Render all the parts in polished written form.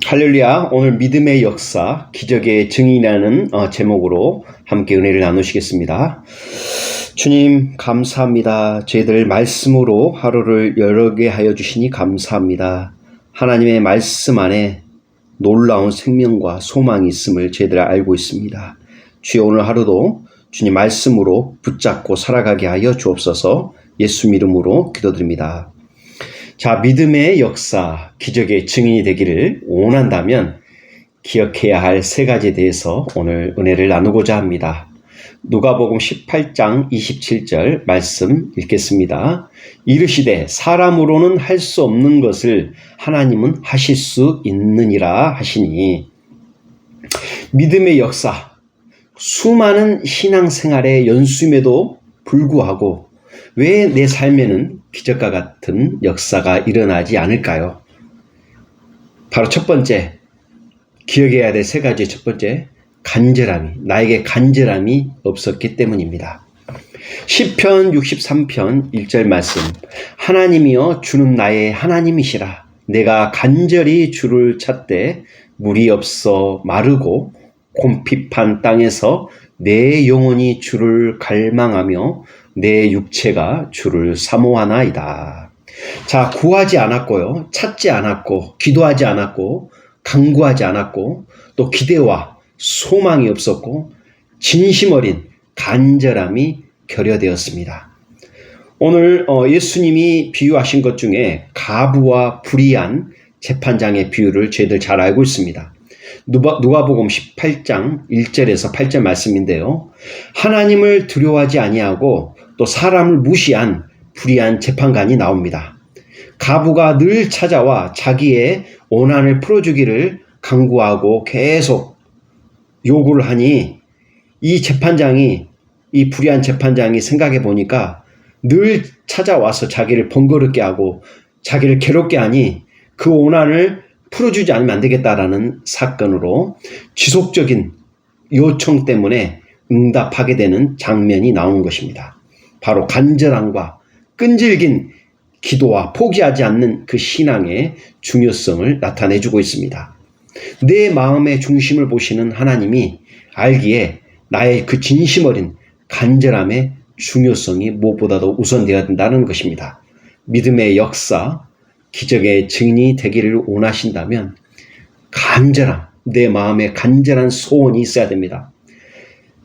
할렐루야. 오늘 믿음의 역사, 기적의 증인이라는 제목으로 함께 은혜를 나누시겠습니다. 주님 감사합니다. 저희들 말씀으로 하루를 여러게 하여 주시니 감사합니다. 하나님의 말씀 안에 놀라운 생명과 소망이 있음을 저희들 알고 있습니다. 주여 오늘 하루도 주님 말씀으로 붙잡고 살아가게 하여 주옵소서. 예수 이름으로 기도드립니다. 자, 믿음의 역사, 기적의 증인이 되기를 원한다면 기억해야 할 세 가지에 대해서 오늘 은혜를 나누고자 합니다. 누가복음 18장 27절 말씀 읽겠습니다. 이르시되 사람으로는 할 수 없는 것을 하나님은 하실 수 있느니라 하시니, 믿음의 역사, 수많은 신앙생활의 연수임에도 불구하고 왜 내 삶에는 기적과 같은 역사가 일어나지 않을까요? 바로 첫 번째, 기억해야 될 세 가지의 첫 번째, 나에게 간절함이 없었기 때문입니다. 시편 63편 1절 말씀, 하나님이여 주는 나의 하나님이시라. 내가 간절히 주를 찾되 물이 없어 마르고 곰핍한 땅에서 내 영혼이 주를 갈망하며 내 육체가 주를 사모하나이다. 자, 구하지 않았고요, 찾지 않았고, 기도하지 않았고, 간구하지 않았고, 또 기대와 소망이 없었고, 진심 어린 간절함이 결여되었습니다. 오늘 예수님이 비유하신 것 중에 가부와 불의한 재판장의 비유를 저희들 잘 알고 있습니다. 누가복음 18장 1절에서 8절 말씀인데요. 하나님을 두려워하지 아니하고 또 사람을 무시한 불의한 재판관이 나옵니다. 가부가 늘 찾아와 자기의 원한을 풀어주기를 간구하고 계속 요구를 하니, 이 불의한 재판장이 생각해 보니까 늘 찾아와서 자기를 번거롭게 하고 자기를 괴롭게 하니 그 원한을 풀어주지 않으면 안 되겠다라는 사건으로 지속적인 요청 때문에 응답하게 되는 장면이 나오는 것입니다. 바로 간절함과 끈질긴 기도와 포기하지 않는 그 신앙의 중요성을 나타내주고 있습니다. 내 마음의 중심을 보시는 하나님이 알기에 나의 그 진심 어린 간절함의 중요성이 무엇보다도 우선되어야 된다는 것입니다. 믿음의 역사, 기적의 증인이 되기를 원하신다면 내 마음에 간절한 소원이 있어야 됩니다.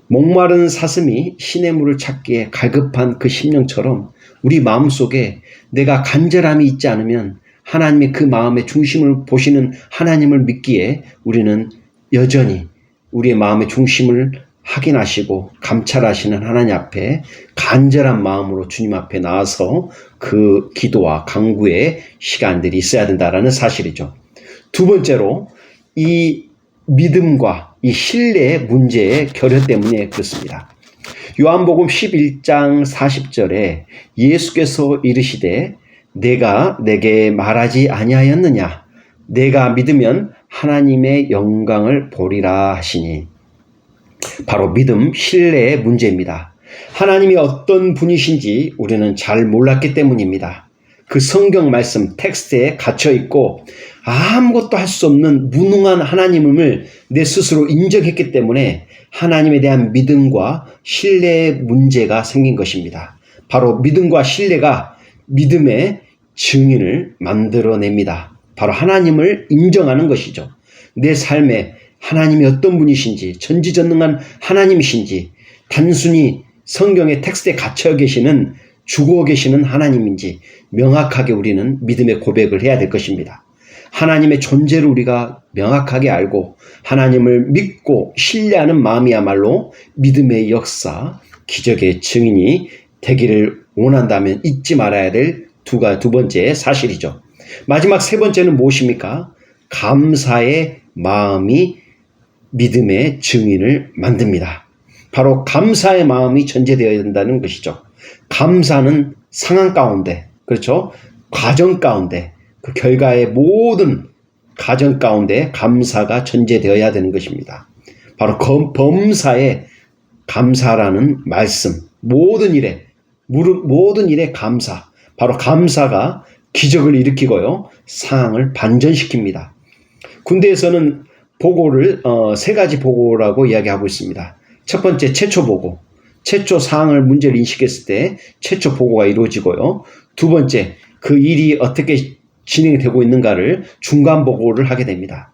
목마른 사슴이 시냇 물을 찾기에 갈급한 그 심령처럼 우리 마음속에 내가 간절함이 있지 않으면 하나님의 그 마음의 중심을 보시는 하나님을 믿기에 우리는 여전히 우리의 마음의 중심을 확인하시고 감찰하시는 하나님 앞에 간절한 마음으로 주님 앞에 나와서 그 기도와 간구의 시간들이 있어야 된다는 사실이죠. 두 번째로, 이 믿음과 이 신뢰의 문제의 결여 때문에 그렇습니다. 요한복음 11장 40절에 예수께서 이르시되 내가 내게 말하지 아니하였느냐, 내가 믿으면 하나님의 영광을 보리라 하시니, 바로 믿음, 신뢰의 문제입니다. 하나님이 어떤 분이신지 우리는 잘 몰랐기 때문입니다. 그 성경 말씀 텍스트에 갇혀있고 아무것도 할 수 없는 무능한 하나님을 내 스스로 인정했기 때문에 하나님에 대한 믿음과 신뢰의 문제가 생긴 것입니다. 바로 믿음과 신뢰가 믿음의 증인을 만들어냅니다. 바로 하나님을 인정하는 것이죠. 내 삶에 하나님이 어떤 분이신지, 전지전능한 하나님이신지, 단순히 성경의 텍스트에 갇혀 계시는, 죽어 계시는 하나님인지 명확하게 우리는 믿음의 고백을 해야 될 것입니다. 하나님의 존재를 우리가 명확하게 알고 하나님을 믿고 신뢰하는 마음이야말로 믿음의 역사, 기적의 증인이 되기를 원한다면 잊지 말아야 될 두 번째 사실이죠. 마지막 세 번째는 무엇입니까? 감사의 마음이 믿음의 증인을 만듭니다. 바로 감사의 마음이 전제되어야 된다는 것이죠. 감사는 상황 가운데, 그렇죠? 과정 가운데, 그 결과의 모든 과정 가운데 감사가 전제되어야 되는 것입니다. 바로 범사에 감사라는 말씀, 모든 일에 감사, 바로 감사가 기적을 일으키고요, 상황을 반전시킵니다. 군대에서는 보고를 세 가지 보고라고 이야기하고 있습니다. 첫 번째 최초 보고, 최초 사항을 문제를 인식했을 때 최초 보고가 이루어지고요. 두 번째 그 일이 어떻게 진행되고 있는가를 중간 보고를 하게 됩니다.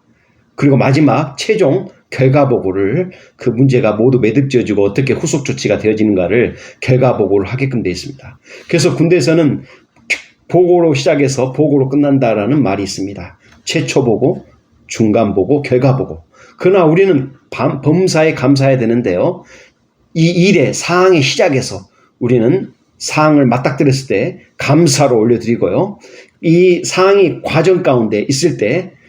그리고 마지막 최종 결과 보고를 그 문제가 모두 매듭지어지고 어떻게 후속 조치가 되어지는가를 결과 보고를 하게끔 되어 있습니다. 그래서 군대에서는 보고로 시작해서 보고로 끝난다라는 말이 있습니다. 최초 보고, 중간 보고, 결과 보고. 그러나 우리는 범사에 감사해야 되는데요. 이 일의 사항의 시작에서 우리는 사항을 맞닥뜨렸을 때 감사로 올려드리고요. 이 사항이 과정 가운데 있을 때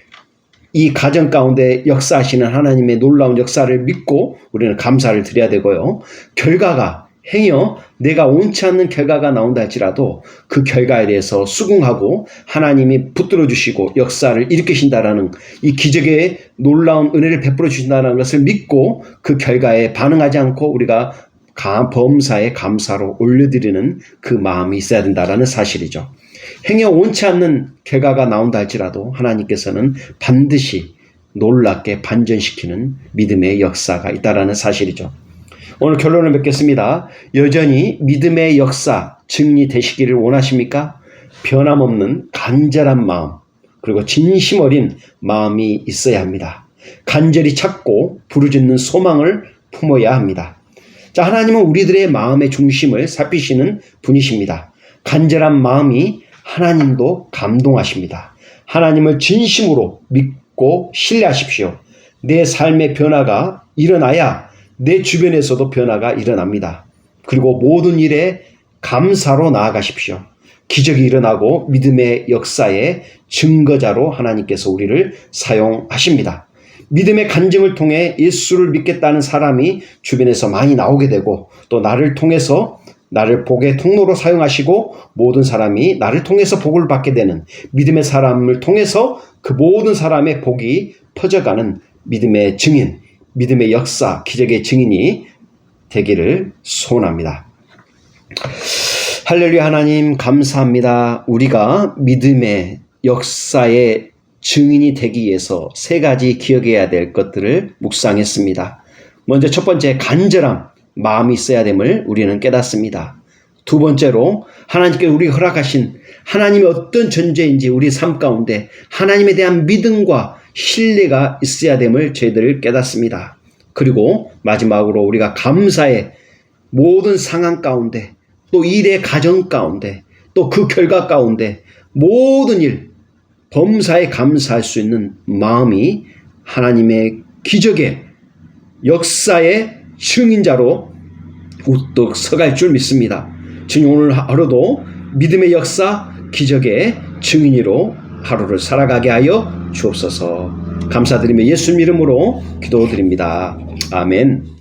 이 과정 가운데 역사하시는 하나님의 놀라운 역사를 믿고 우리는 감사를 드려야 되고요. 결과가 행여 내가 원치 않는 결과가 나온다 할지라도 그 결과에 대해서 수긍하고 하나님이 붙들어 주시고 역사를 일으키신다라는 이 기적의 놀라운 은혜를 베풀어 주신다는 것을 믿고 그 결과에 반응하지 않고 우리가 범사에 감사로 올려드리는 그 마음이 있어야 된다라는 사실이죠. 행여 원치 않는 결과가 나온다 할지라도 하나님께서는 반드시 놀랍게 반전시키는 믿음의 역사가 있다라는 사실이죠. 오늘 결론을 맺겠습니다. 여전히 믿음의 역사 증리되시기를 원하십니까? 변함없는 간절한 마음 그리고 진심 어린 마음이 있어야 합니다. 간절히 찾고 부르짖는 소망을 품어야 합니다. 자, 하나님은 우리들의 마음의 중심을 살피시는 분이십니다. 간절한 마음이 하나님도 감동하십니다. 하나님을 진심으로 믿고 신뢰하십시오. 내 삶의 변화가 일어나야 내 주변에서도 변화가 일어납니다. 그리고 모든 일에 감사로 나아가십시오. 기적이 일어나고 믿음의 역사의 증거자로 하나님께서 우리를 사용하십니다. 믿음의 간증을 통해 예수를 믿겠다는 사람이 주변에서 많이 나오게 되고 또 나를 통해서 나를 복의 통로로 사용하시고 모든 사람이 나를 통해서 복을 받게 되는 믿음의 사람을 통해서 그 모든 사람의 복이 퍼져가는 믿음의 증인, 믿음의 역사, 기적의 증인이 되기를 소원합니다. 할렐루야. 하나님 감사합니다. 우리가 믿음의 역사의 증인이 되기 위해서 세 가지 기억해야 될 것들을 묵상했습니다. 먼저 첫 번째 간절함, 마음이 있어야 됨을 우리는 깨닫습니다. 두 번째로 하나님께 우리가 허락하신 하나님의 어떤 존재인지 우리 삶 가운데 하나님에 대한 믿음과 신뢰가 있어야 됨을 저희들 깨닫습니다. 그리고 마지막으로 우리가 감사의 모든 상황 가운데 또 일의 과정 가운데 또 그 결과 가운데 모든 일 범사에 감사할 수 있는 마음이 하나님의 기적의 역사의 증인자로 우뚝 서갈 줄 믿습니다. 주님 오늘 하루도 믿음의 역사 기적의 증인으로 하루를 살아가게 하여 주옵소서. 감사드리며 예수님 이름으로 기도드립니다. 아멘.